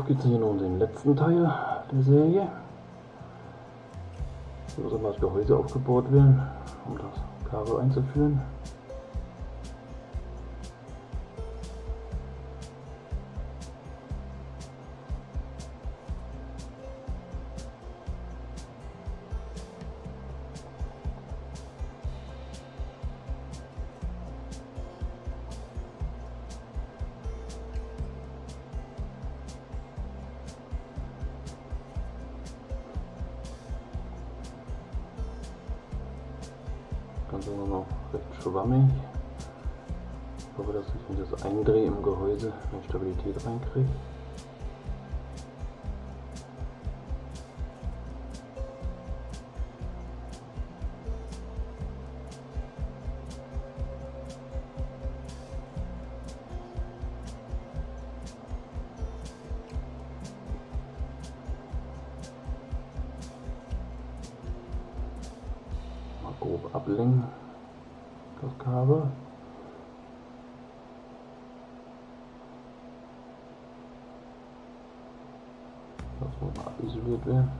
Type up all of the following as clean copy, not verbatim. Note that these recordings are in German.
geht es hier noch um den letzten Teil der Serie. Hier muss einmal das Gehäuse aufgebaut werden, um das Kabel einzuführen. Ganz immer noch recht schwammig. Ich hoffe, dass ich, wenn ich das eindrehe im Gehäuse, eine Stabilität reinkriege. Grob ablenken, das Kabel. Das muss mal abisoliert werden.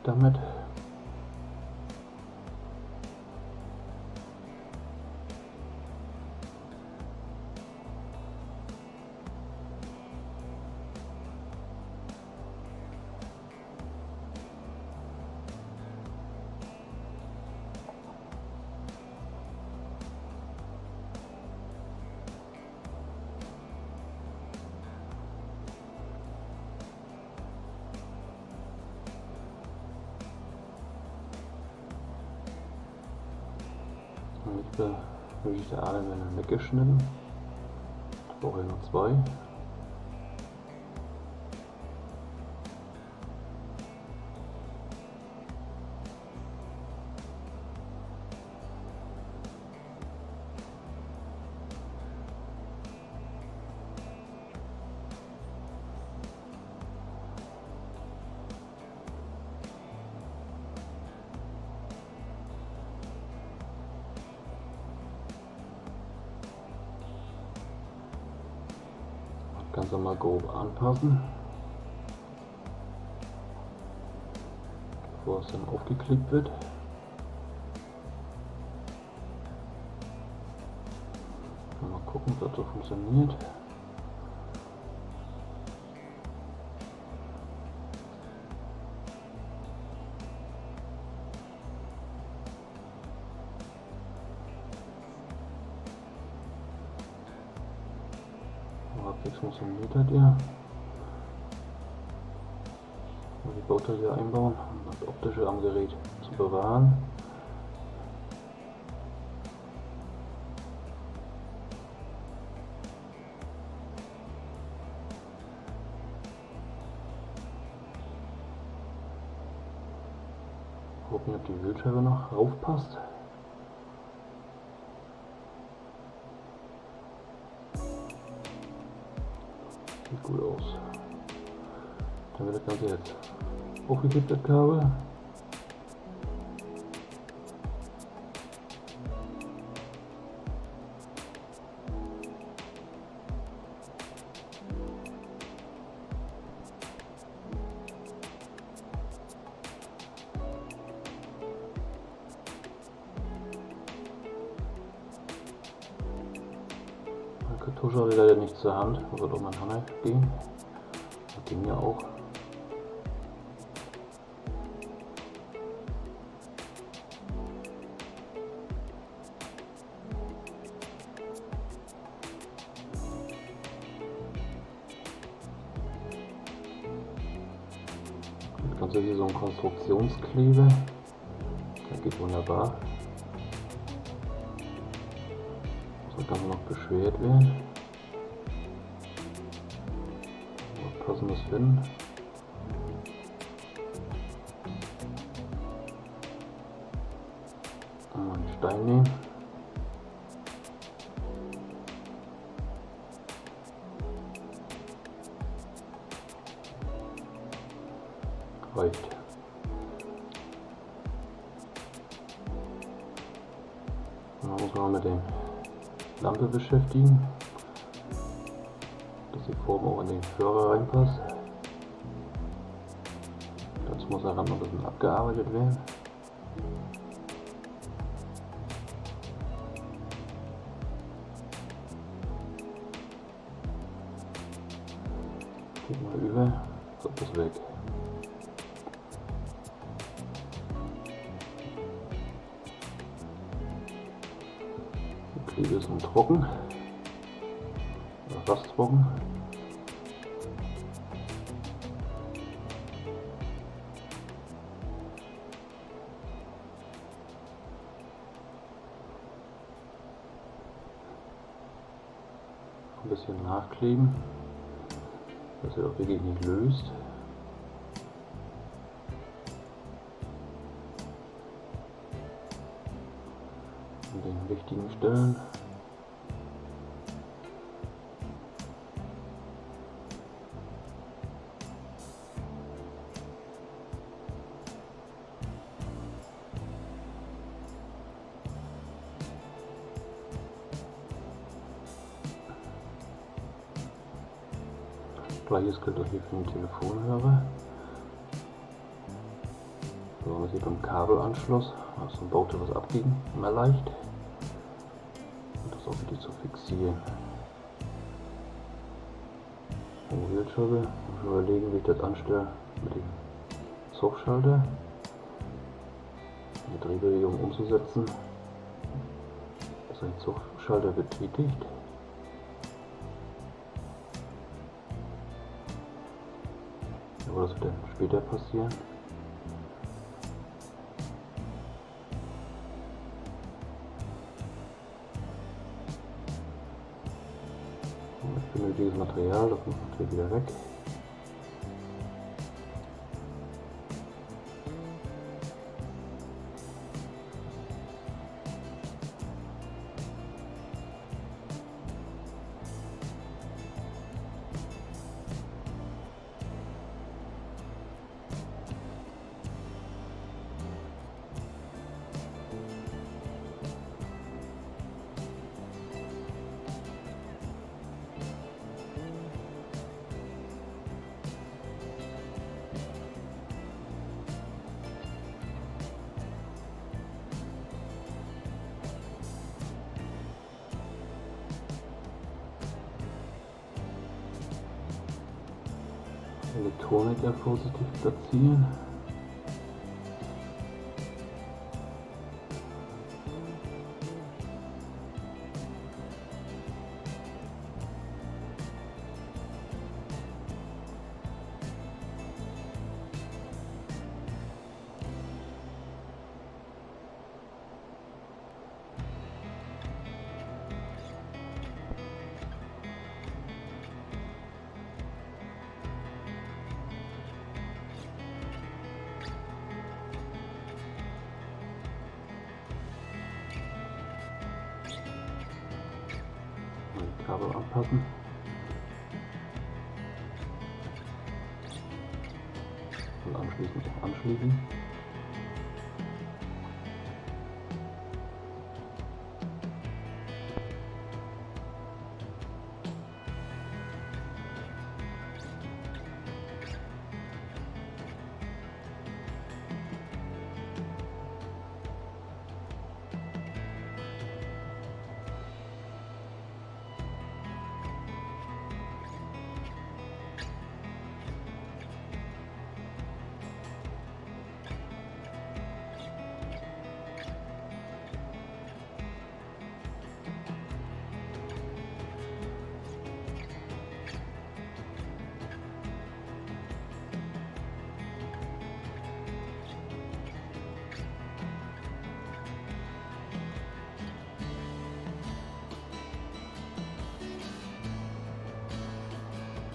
Damit ich der alle werden weggeschnitten. Ich brauche noch zwei. Ganz normal grob anpassen, bevor es dann aufgeklebt wird. Mal gucken, ob das so funktioniert. Jetzt funktioniert das ja. Die Bauteile einbauen, um das Optische am Gerät zu bewahren. Gucken, ob die Bildschirme noch raufpasst. Sieht gut aus. Dann wird das Ganze jetzt aufgeklebt, das Kabel. Kartusche habe ich leider nicht zur Hand, wird auch mein Hammer gehen. Das ging ja auch. Das Ganze hier so ein Konstruktionskleber. Der geht wunderbar. Das Ganze noch beschwert werden. Was passendes finden. Einen Stein nehmen. Reicht. Dann muss man mit der Lampe beschäftigen, dass die Form auch in den Führer reinpasst. Dazu muss der Rand noch ein bisschen abgearbeitet werden. Geht mal über, so ist das weg. Die Klebe ist nun trocken, oder fast trocken. Ein bisschen nachkleben, dass er auch wirklich nicht löst. An den wichtigen Stellen. Gleiches gilt auch hier für den Telefonhörer. So, hier beim Kabelanschluss, aus dem Bauteil was abbiegen, immer leicht. Und das auch wieder zu fixieren. Mobilschalter, muss ich überlegen, wie ich das anstelle mit dem Zugschalter. Die Drehbewegung umzusetzen, dass ein Zugschalter betätigt. Aber das wird dann später passieren. Und benötiges Material, das muss natürlich wieder weg. Elektronik ja vorsichtig platzieren. Kabel anpassen. Und anschließend anschließen.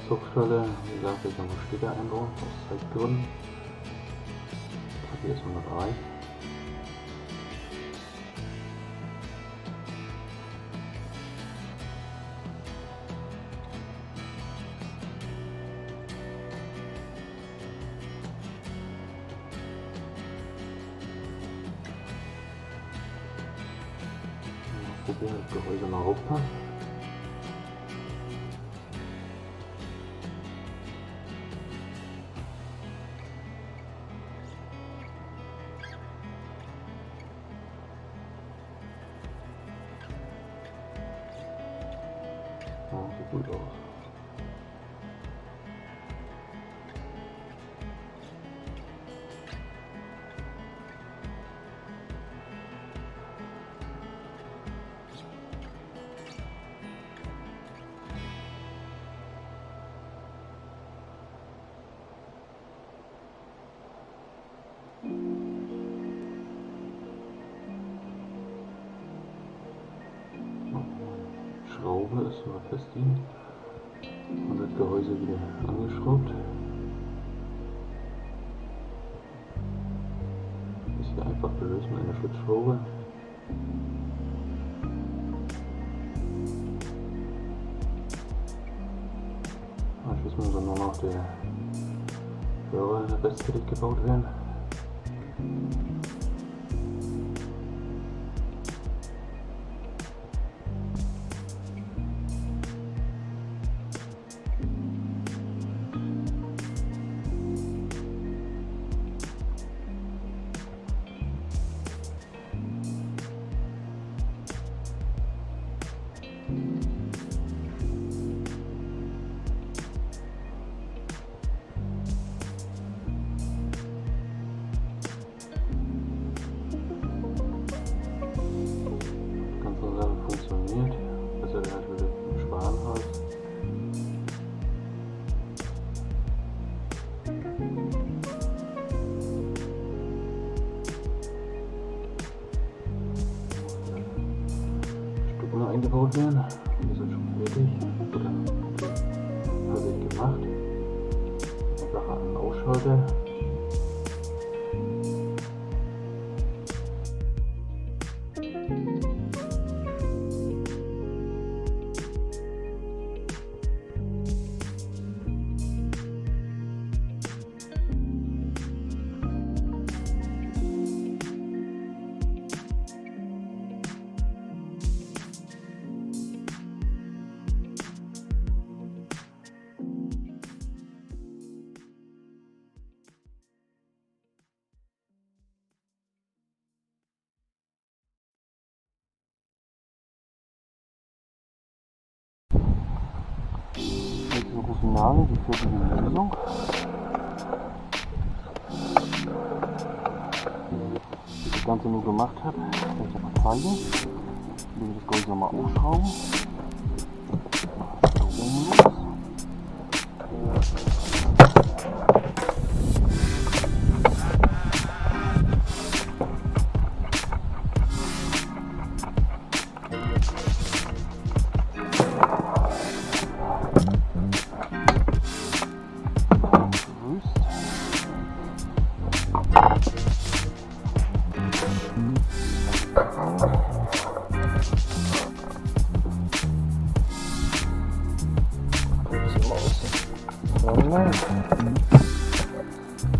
Zugschalter, wie gesagt, ich noch später einbauen, aus Zeitgründen. Hier ist Nummer 3. probieren, ob das Gehäuse noch aufpasst. Ja, sieht gut aus. Schraube ist mal festziehen und das Gehäuse wieder angeschraubt. Ist hier einfach gelöst mit einer Schutzschraube. Anschließend muss dann nur noch der Hörer restfertig gebaut werden. Funktioniert, also der hat wieder einen Spanhals. Stück noch eingebaut werden, die sind schon fertig oder fertig gemacht. Einfach einen Ausschalter. Jetzt so das Finale, die fertige Lösung. Wie ich das Ganze nur gemacht habe, werde ich das mal zeigen. Ich will das Gehäuse nochmal aufschrauben. Da oben los.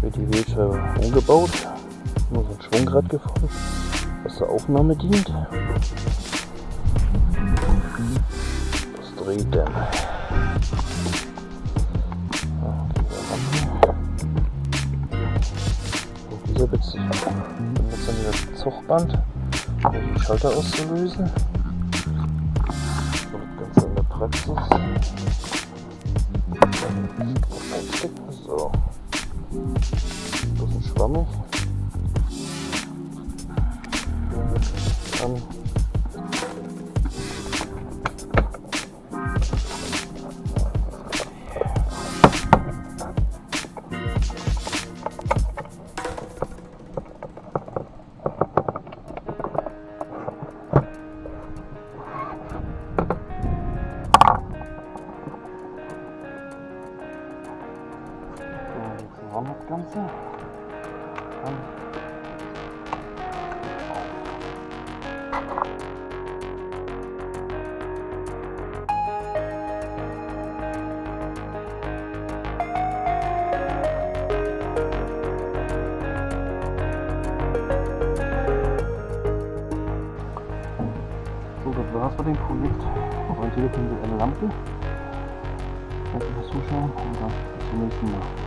Wird die Wählscheibe umgebaut, nur so ein Schwungrad gefunden, was zur Aufnahme dient. Das dreht dann. Und dieser benutzt dann wieder das Zuchtband, um den Schalter auszulösen. So, das Ganze in der Praxis. So. Das ist schwammig. Dann das Ganze. Dann das war's bei dem Projekt. Orientierte eine Lampe. Danke fürs Zuschauen und dann bis zum nächsten Mal.